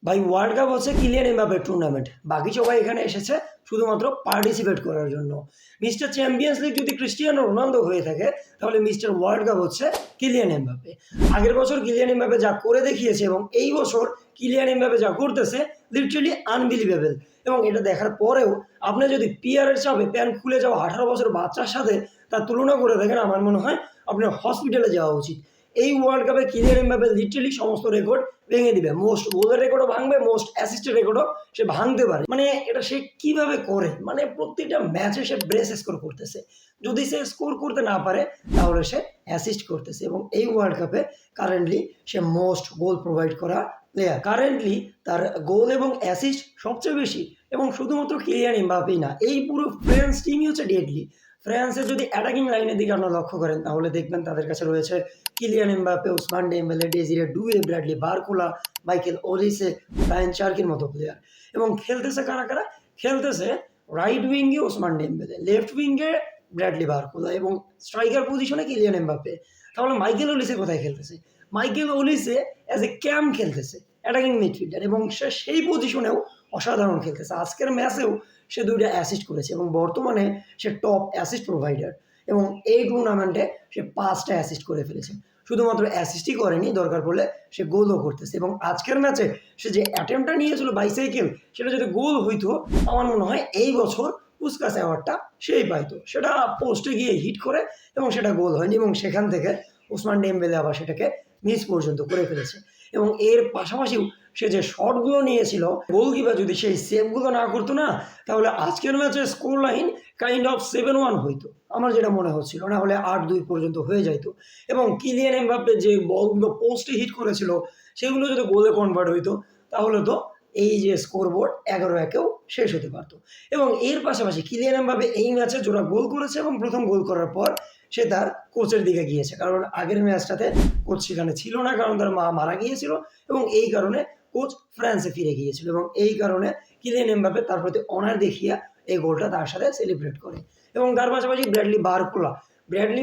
ভাই world cup হচ্ছে Kylian এমবাপ্পের টুর্নামেন্ট। বাকি সবাই এখানে এসেছে শুধুমাত্র পার্টিসিপেট করার জন্য। মিস্টার চ্যাম্পিয়ন্স লিগ যদি ক্রিস্টিয়ানো রোনালদো হয়ে থাকে, তাহলে মিস্টার ওয়ার্ল্ড কাপ হচ্ছে কিলিয়ান এমবাপ্পে। আগের বছর কিলিয়ান এমবাপ্পে যা করে দেখিয়েছে এবং এই বছর কিলিয়ান এমবাপ্পে যা করতেছে, লিটারালি আনবিলিভেবল। এবং এটা দেখার পরেও আপনি যদি পিআরের চাপে প্যান্ট খুলে যাওয়া 18 বছর বাচ্চার সাথে তার তুলনা করে দেখেন, আমার মনে হয় আপনার হসপিটালে যাওয়া উচিত। এই ওয়ার্ল্ড কাপে কিলিয়ান এমবাপ্পে লিটারালি সমস্ত রেকর্ড ভেঙে দিবে। মোস্ট গোলের রেকর্ডও ভাঙবে, মোস্ট অ্যাসিস্টের রেকর্ডও সে ভাঙতে পারে। মানে এটা সে কিভাবে করে, মানে প্রত্যেকটা ম্যাচে সে ব্রেস স্কোর করতেছে। যদি সে স্কোর করতে না পারে তাহলে সে অ্যাসিস্ট করতেছে। এবং এই ওয়ার্ল্ড কাপে কারেন্টলি সে মোস্ট গোল প্রোভাইড করা প্লেয়ার। কারেন্টলি তার গোল এবং অ্যাসিস্ট সবচেয়ে বেশি। এবং শুধুমাত্র কিলিয়ান এমবাপ্পেই না, এই পুরো ফ্রান্স টিমই হচ্ছে ডেডলি। ফ্রান্সের যদি অ্যাটাকিং লাইনের দিকে আপনারা লক্ষ্য করেন, তাহলে দেখবেন তাদের কাছে রয়েছে Kylian Mbappé, Ousmane Dembélé, Désiré Doué, Bradley Barcola, Michael Olise, Bryan চার্কির মতো প্লেয়ার। এবং খেলতেছে কারা কারা? খেলতেছে রাইট উইঙ্গে ওসমান ডেম্বেলে, লেফট উইঙ্গে ব্র্যাডলি বারকোলা এবং স্ট্রাইকার পজিশনে কিলিয়ান এমবাপ্পে। তাহলে মাইকেল ওলিসে কোথায় খেলতেছে? মাইকেল ওলিসে অ্যাজ এ ক্যাম্প খেলতেছে, অ্যাটাকিং মিডফিল্ডার, এবং সে সেই পজিশনেও অসাধারণ খেলতেছে। আজকের ম্যাচেও সে 2টা অ্যাসিস্ট করেছে এবং বর্তমানে সে টপ অ্যাসিস্ট প্রোভাইডার। এবং এই টুর্নামেন্টে সে 5টা অ্যাসিস্ট করে ফেলেছে। শুধুমাত্র অ্যাসিস্টই করেনি, দরকার পড়লে সে গোলও করতেছে। এবং আজকের ম্যাচে সে যে অ্যাটেম্পটা নিয়েছিল বাইসাইকেল, সেটা যদি গোল হইতো, আমার মনে হয় এই বছর পুস্কাস অ্যাওয়ার্ডটা সেই পাইতো। সেটা পোস্টে গিয়ে হিট করে এবং সেটা গোল হয়নি, এবং সেখান থেকে ওসমান ডেম্বেলে আবার সেটাকে মিস পর্যন্ত করে ফেলেছে। এবং এর পাশাপাশিও সে যে শটগুলো নিয়েছিল, গোলকিপার যদি সেই সেভগুলো না করতো না, তাহলে আজকের ম্যাচে স্কোর লাইন কাইন্ড অফ 7-1 হইতো, আমার যেটা মনে হচ্ছিল। না হলে 8-2 পর্যন্ত হয়ে যাইতো। এবং কিলিয়ান এমবাপ্পে যে বলগুলো পোস্টে হিট করেছিল, সেগুলো যদি গোলে কনভার্ট হইতো, তাহলে তো এই যে স্কোর বোর্ড 11-1-এও শেষ হতে পারতো। এবং এর পাশাপাশি কিলিয়ান এমবাপ্পে এই ম্যাচে জোড়া গোল করেছে এবং প্রথম গোল করার পর সে তার কোচের দিকে গিয়েছে, কারণ আগের ম্যাচটাতে কোচ সেখানে ছিল না, কারণ তার মা মারা গিয়েছিল। এবং এই কারণে কোচ ফ্রান্সে ফিরে গিয়েছিল, এবং এই কারণে কিলিয়ান এমবাপ্পে তার প্রতি অনার দেখিয়ে এই গোলটা তার সাথে সেলিব্রেট করে। এবং তার পাশাপাশি ব্র্যাডলি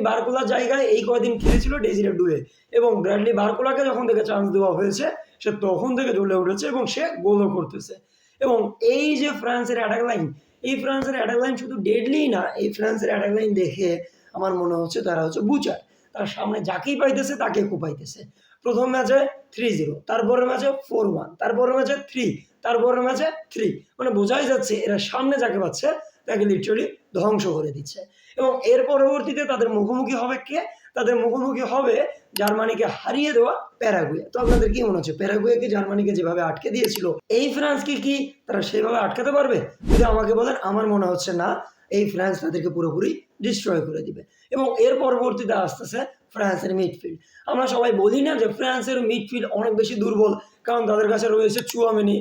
বারকোলার জায়গায় এই কয়দিন খেলেছিল ডেজিরে ডুয়ে, এবং ব্র্যাডলি বারকোলাকে যখন থেকে চান্স দেওয়া হয়েছে, সে তখন থেকে জ্বলে উঠেছে এবং সে গোলও করতেছে। এবং এই যে ফ্রান্সের অ্যাটাক লাইন, এই ফ্রান্সের অ্যাটাক লাইন শুধু ডেডলি না, এই ফ্রান্সের অ্যাটাক লাইন দেখে আমার মনে হচ্ছে তারা হচ্ছে বুচার। তার সামনে যাকেই পাইতেছে তাকে কোপাইতেছে। প্রথম ম্যাচে 3-0, তারপরের ম্যাচে 4-1, তারপরের ম্যাচে 3, তারপরের ম্যাচে 3। মানে বোঝাই যাচ্ছে এরা সামনে যাকে পাচ্ছে তাকে লিটারালি ধ্বংস করে দিচ্ছে। এবং এর পরবর্তীতে তাদের মুখোমুখি হবে কে? তাদের মুখোমুখি হবে জার্মানিকে হারিয়ে দেওয়া প্যারাগুয়ে। তো আপনাদের কি মনে হচ্ছে, প্যারাগুয়েকে জার্মানিকে যেভাবে আটকে দিয়েছিল, এই ফ্রান্সকে কি তারা সেভাবে আটকাতে পারবে? যদি আমাকে বলেন, আমার মনে হচ্ছে না। এই ফ্রান্স তাদেরকে পুরোপুরি ডিস্ট্রয় করে দিবে। এবং এর পরবর্তীতে আসতেছে ফ্রান্সের মিডফিল্ড। আমরা সবাই বলি না যে ফ্রান্সের মিডফিল্ড অনেক বেশি দুর্বল, কারণ তাদের কাছে রয়েছে চুয়ামেনি,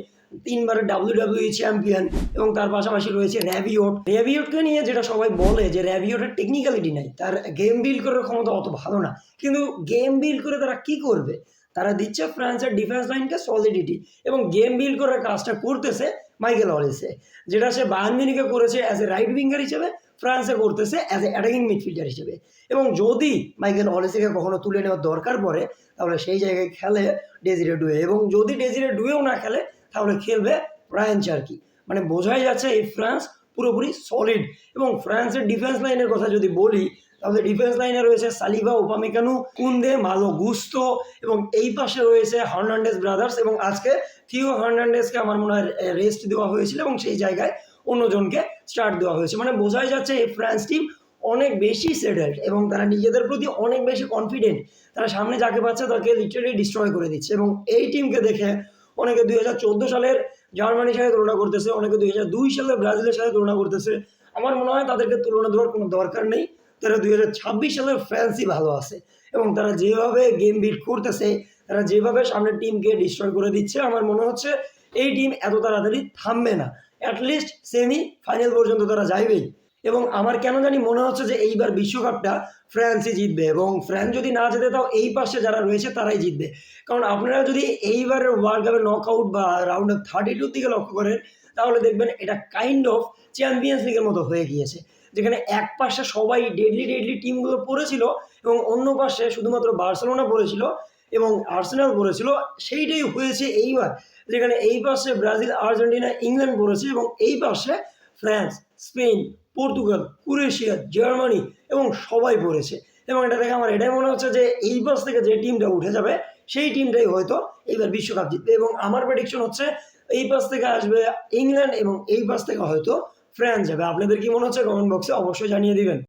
3বারের WWE চ্যাম্পিয়ন, এবং তার পাশাপাশি রয়েছে র্যাবিওটকে নিয়ে যেটা সবাই বলে যে র্যাবিওটের টেকনিক্যালিটি নাই, তার গেম বিল্ড করার ক্ষমতা অত ভালো না। কিন্তু গেম বিল্ড করে তারা কি করবে? তারা দিচ্ছে ফ্রান্সের ডিফেন্স লাইনকে সলিডিটি, এবং গেম বিল্ড করার কাজটা করতেছে মাইকেল অলিসে, যেটা সে বায়ার্ন মিউনিখে করেছে অ্যাজ এ রাইট উইঙ্গার হিসেবে, ফ্রান্সে করতেছে অ্যাজ এ অ্যাটাকিং মিডফিল্ডার হিসেবে। এবং যদি মাইকেল অলিসেকে কখনো তুলে নেওয়ার দরকার পড়ে, তাহলে সেই জায়গায় খেলে ডেজিরে ডুয়ে, এবং যদি ডেজিরে ডুয়েও না খেলে, তাহলে খেলবে ব্রায়ান চার্কি। মানে বোঝাই যাচ্ছে এই ফ্রান্স পুরোপুরি সলিড। এবং ফ্রান্সের ডিফেন্স লাইনের কথা যদি বলি, তাহলে ডিফেন্স লাইনে রয়েছে সালিবা, ওপামেকানু, কুন্দে, মালো গুস্তো, এবং এই পাশে রয়েছে হার্নান্ডেজ ব্রাদার্স। এবং আজকে থিও হার্নান্ডেজকে আমার মনে হয় রেস্ট দেওয়া হয়েছিল, এবং সেই জায়গায় অন্যজনকে স্টার্ট দেওয়া হয়েছে। মানে বোঝাই যাচ্ছে এই ফ্রান্স টিম অনেক বেশি সেটেলড, এবং তারা নিজেদের প্রতি অনেক বেশি কনফিডেন্ট। তারা সামনে যাকে পাচ্ছে তাকে লিটারালি ডিস্ট্রয় করে দিচ্ছে। এবং এই টিমকে দেখে অনেকে 2014 সালের জার্মানির সাথে তুলনা করতেছে, অনেকে 2002 সালের ব্রাজিলের সাথে তুলনা করতেছে। আমার মনে হয় তাদেরকে তুলনা দেওয়ার কোনো দরকার নেই। তারা 2026 সালের ফ্রান্সই ভালো আছে, এবং তারা যেভাবে গেম বিট করতেছে, তারা যেভাবে সামনের টিমকে ডিস্ট্রয় করে দিচ্ছে, আমার মনে হচ্ছে এই টিম এত তাড়াতাড়ি থামবে না। অ্যাটলিস্ট সেমি ফাইনাল পর্যন্ত তারা যাইবেই। এবং আমার কেন জানি মনে হচ্ছে যে এইবার বিশ্বকাপটা ফ্রান্সই জিতবে, এবং ফ্রান্স যদি না জেতে তাও এই পাশে যারা রয়েছে তারাই জিতবে। কারণ আপনারা যদি এইবারের ওয়ার্ল্ড কাপের নকআউট বা রাউন্ড অফ 32 দিকে লক্ষ্য করেন, তাহলে দেখবেন এটা কাইন্ড অফ চ্যাম্পিয়ন্স লিগের মতো হয়ে গিয়েছে, যেখানে এক পাশে সবাই ডেডলি টিমগুলো পড়েছিল, এবং অন্য পাশে শুধুমাত্র বার্সেলোনা পড়েছিল এবং আর্সেনাল পড়েছিল। সেইটাই হয়েছে এইবার। যেখানে এই পাশে ব্রাজিল, আর্জেন্টিনা, ইংল্যান্ড পড়েছে এবং এই পাশে France, Spain, Portugal, Croatia, Germany এবং সবাই পড়েছে। এবং এটা দেখে আমার এটাই মনে হচ্ছে যে এই পাশ থেকে যে টিমটা উঠে যাবে সেই টিমটাই হয়তো এইবার বিশ্বকাপ জিতবে। এবং আমার প্রেডিকশন হচ্ছে এই পাশ থেকে আসবে ইংল্যান্ড এবং এই পাশ থেকে হয়তো ফ্রান্স যাবে। আপনাদের কি মনে হচ্ছে কমেন্ট বক্সে অবশ্যই জানিয়ে দিবেন।